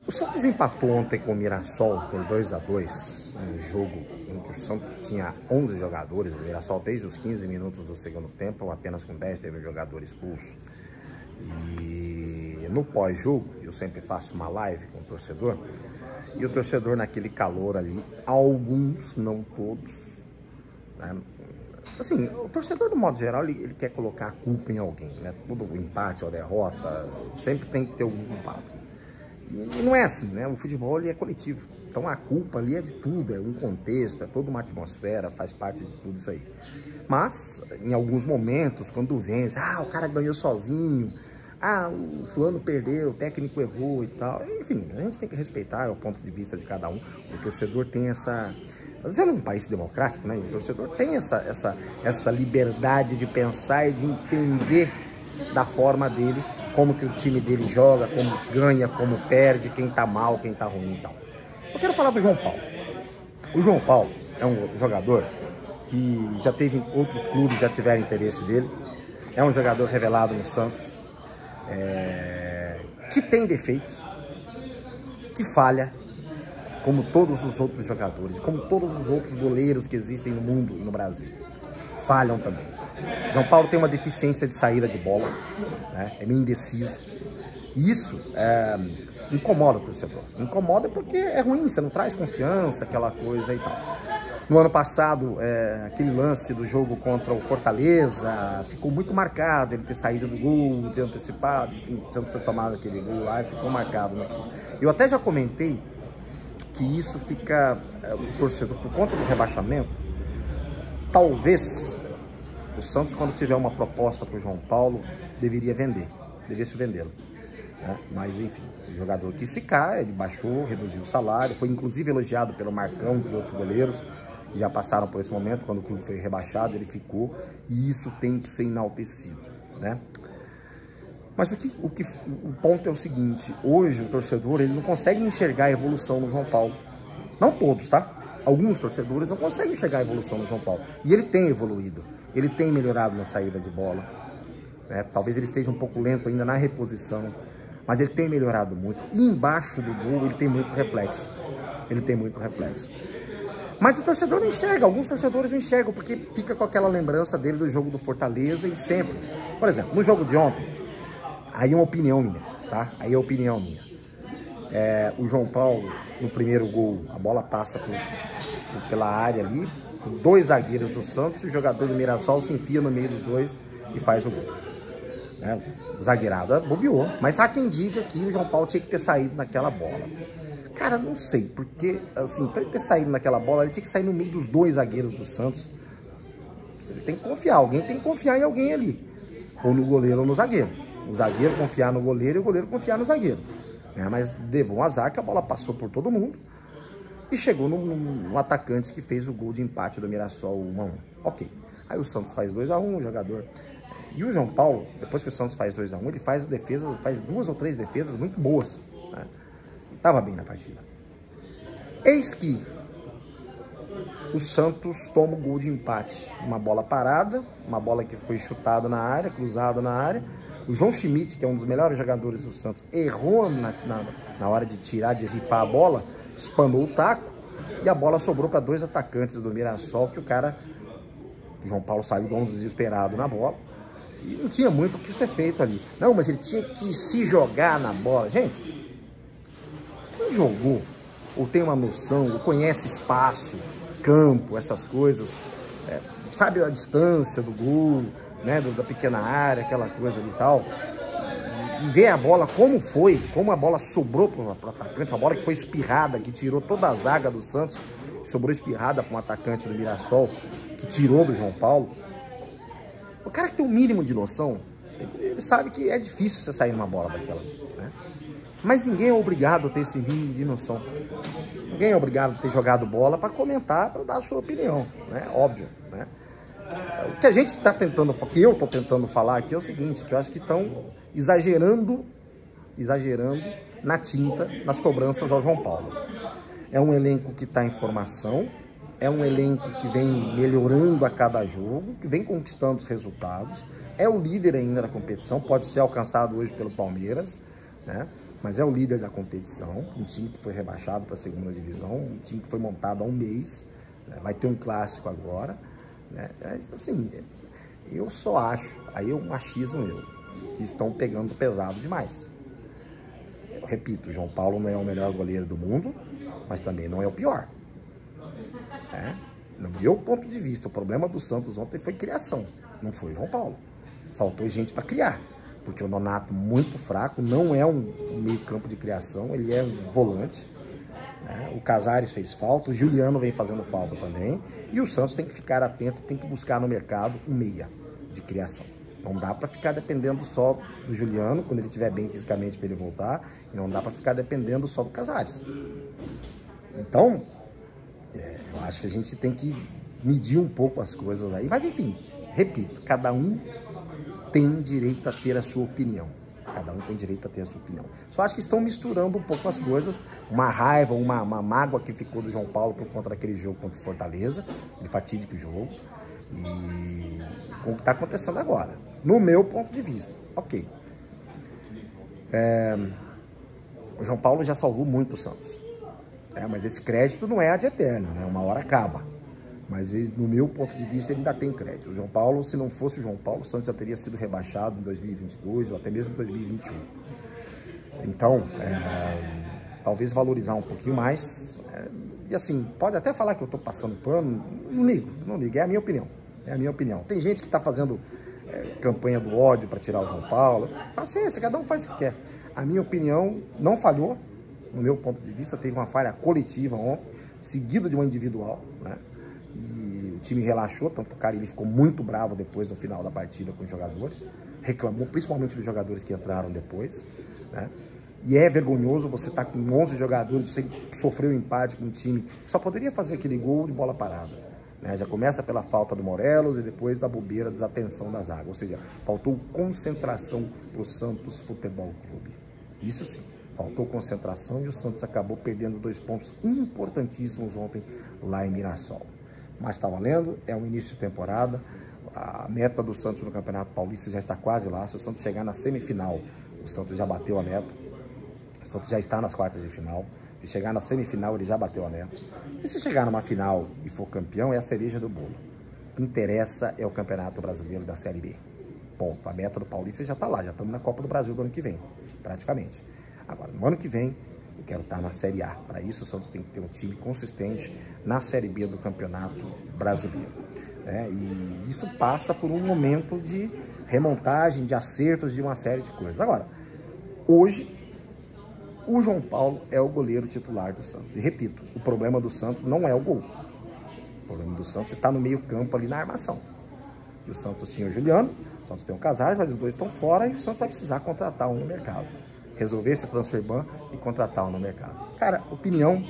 O Santos empatou ontem com o Mirassol por 2-2, um jogo em que o Santos tinha 11 jogadores, o Mirassol desde os 15 minutos do segundo tempo, apenas com 10 teve um jogador expulso. E no pós-jogo, eu sempre faço uma live com o torcedor, e o torcedor naquele calor ali, alguns, não todos, né? Assim, o torcedor, do modo geral, ele quer colocar a culpa em alguém, né? Todo o empate ou derrota, sempre tem que ter algum culpado. E não é assim, né? O futebol ele é coletivo. Então a culpa ali é de tudo, é um contexto, é toda uma atmosfera, faz parte de tudo isso aí. Mas, em alguns momentos, quando vence, o cara ganhou sozinho, o fulano perdeu, o técnico errou e tal. Enfim, a gente tem que respeitar o ponto de vista de cada um. O torcedor tem essa... Nós vivemos num país democrático, né? O torcedor tem essa liberdade de pensar e de entender da forma dele, como que o time dele joga, como ganha, como perde, quem tá mal, quem tá ruim e tal. Eu quero falar do João Paulo. O João Paulo é um jogador que já teve outros clubes, já tiveram interesse dele. É um jogador revelado no Santos, que tem defeitos, que falha, como todos os outros jogadores, como todos os outros goleiros que existem no mundo e no Brasil. Falham também. João Paulo tem uma deficiência de saída de bola, né? É meio indeciso. E isso incomoda o torcedor. Incomoda porque é ruim, você não traz confiança, aquela coisa e tal. No ano passado, aquele lance do jogo contra o Fortaleza ficou muito marcado, ele ter saído do gol, ter antecipado, enfim, sendo ter tomado aquele gol lá, ficou marcado naquilo. Eu até já comentei que isso fica, o torcedor, por conta do rebaixamento, talvez o Santos, quando tiver uma proposta para o João Paulo, deveria se vendê-lo, né? Mas enfim, o jogador quis ficar, ele baixou, reduziu o salário, foi inclusive elogiado pelo Marcão e outros goleiros que já passaram por esse momento. Quando o clube foi rebaixado, ele ficou, e isso tem que ser enaltecido, né? Mas o ponto é o seguinte: hoje o torcedor ele não consegue enxergar a evolução no João Paulo. Não todos, tá? Alguns torcedores não conseguem enxergar a evolução no João Paulo. E ele tem evoluído, ele tem melhorado na saída de bola, né? Talvez ele esteja um pouco lento ainda na reposição, mas ele tem melhorado muito. E embaixo do gol ele tem muito reflexo. Mas o torcedor não enxerga, alguns torcedores não enxergam, porque fica com aquela lembrança dele do jogo do Fortaleza e sempre. Por exemplo, no jogo de ontem, aí é uma opinião minha, tá? O João Paulo, no primeiro gol, a bola passa pela área ali, dois zagueiros do Santos, e o jogador do Mirassol se enfia no meio dos dois e faz o gol, né? Zagueirada bobeou, mas há quem diga que o João Paulo tinha que ter saído naquela bola. Cara, não sei, porque, assim, para ele ter saído naquela bola, ele tinha que sair no meio dos dois zagueiros do Santos. Ele tem que confiar, alguém tem que confiar em alguém ali, ou no goleiro ou no zagueiro. O zagueiro confiar no goleiro e o goleiro confiar no zagueiro. Mas levou um azar que a bola passou por todo mundo e chegou no atacante que fez o gol de empate do Mirassol 1-1. Ok. Aí o Santos faz 2-1, o jogador... E o João Paulo, depois que o Santos faz 2-1, ele faz duas ou três defesas muito boas, né? Tava bem na partida. Eis que o Santos toma o gol de empate. Uma bola parada, uma bola que foi chutada na área, cruzada na área. O João Schmidt, que é um dos melhores jogadores do Santos, errou na hora de tirar, de rifar a bola, espanou o taco, e a bola sobrou para dois atacantes do Mirassol, que o João Paulo saiu igual um desesperado na bola, e não tinha muito o que ser feito ali. Não, mas ele tinha que se jogar na bola. Gente, quem jogou, ou tem uma noção, ou conhece espaço, campo, essas coisas, sabe a distância do gol, né, da pequena área, aquela coisa ali e tal, e ver a bola como a bola sobrou para o atacante, a bola que foi espirrada, que tirou toda a zaga do Santos, sobrou espirrada para um atacante do Mirassol, que tirou do João Paulo. O cara que tem o mínimo de noção, ele sabe que é difícil você sair numa bola daquela, né? Mas ninguém é obrigado a ter esse mínimo de noção. Ninguém é obrigado a ter jogado bola para comentar, para dar a sua opinião, né? Óbvio, né? O que a gente está tentando, que eu estou tentando falar aqui é o seguinte, que eu acho que estão exagerando na tinta, nas cobranças ao João Paulo. É um elenco que está em formação, é um elenco que vem melhorando a cada jogo, que vem conquistando os resultados, é o líder ainda da competição, pode ser alcançado hoje pelo Palmeiras, né? mas é o líder da competição, um time que foi rebaixado para a segunda divisão, um time que foi montado há um mês, né? Vai ter um clássico agora, né? Mas, assim, eu só acho, aí o machismo que estão pegando pesado demais. Eu repito, o João Paulo não é o melhor goleiro do mundo, mas também não é o pior. Né? No meu ponto de vista, o problema do Santos ontem foi criação, não foi o João Paulo. Faltou gente para criar, porque o Nonato muito fraco, não é um meio campo de criação, ele é um volante. Né? O Casares fez falta, o Juliano vem fazendo falta também, e o Santos tem que ficar atento, tem que buscar no mercado um meia de criação. Não dá para ficar dependendo só do Juliano, quando ele estiver bem fisicamente para ele voltar, e não dá para ficar dependendo só do Casares. Então, eu acho que a gente tem que medir um pouco as coisas aí. Mas, enfim, repito, cada um tem direito a ter a sua opinião. Cada um tem direito a ter a sua opinião. Só acho que estão misturando um pouco as coisas. Uma raiva, uma mágoa que ficou do João Paulo por conta daquele jogo contra o Fortaleza, aquele fatídico jogo, e com o que está acontecendo agora. No meu ponto de vista, ok. O João Paulo já salvou muito o Santos. Mas esse crédito não é ad eterno, né? Uma hora acaba. Mas ele, no meu ponto de vista, ele ainda tem crédito. O João Paulo, se não fosse o João Paulo, o Santos já teria sido rebaixado em 2022 ou até mesmo em 2021. Então, talvez valorizar um pouquinho mais. E assim, pode até falar que eu estou passando pano, não ligo, é a minha opinião. É a minha opinião. Tem gente que está fazendo campanha do ódio para tirar o João Paulo. Paciência, cada um faz o que quer. A minha opinião não falhou. No meu ponto de vista, teve uma falha coletiva ontem, seguida de uma individual, né? E o time relaxou, tanto que o Carille ficou muito bravo depois no final da partida com os jogadores, reclamou principalmente dos jogadores que entraram depois, né? E é vergonhoso você estar com 11 jogadores, você sofreu um empate com um time que só poderia fazer aquele gol de bola parada, né? Já começa pela falta do Morelos e depois da bobeira, desatenção da zaga, ou seja, faltou concentração para o Santos Futebol Clube, isso sim. Faltou concentração e o Santos acabou perdendo 2 pontos importantíssimos ontem lá em Mirassol. Mas está valendo, é um início de temporada. A meta do Santos no Campeonato Paulista já está quase lá. Se o Santos chegar na semifinal, o Santos já bateu a meta. O Santos já está nas quartas de final. Se chegar na semifinal, ele já bateu a meta. E se chegar numa final e for campeão, é a cereja do bolo. O que interessa é o Campeonato Brasileiro da Série B. Ponto. A meta do Paulista já está lá. Já estamos na Copa do Brasil do ano que vem, praticamente. Agora, no ano que vem, eu quero estar na Série A. Para isso, o Santos tem que ter um time consistente na Série B do Campeonato Brasileiro. E isso passa por um momento de remontagem, de acertos, de uma série de coisas. Agora, hoje, o João Paulo é o goleiro titular do Santos. E repito, o problema do Santos não é o gol. O problema do Santos está no meio campo ali na armação. E o Santos tinha o Juliano, o Santos tem o Casares, mas os dois estão fora e o Santos vai precisar contratar um no mercado. Resolver esse transfer ban e contratar um no mercado. Cara, opinião,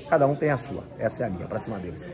cada um tem a sua. Essa é a minha, pra cima deles.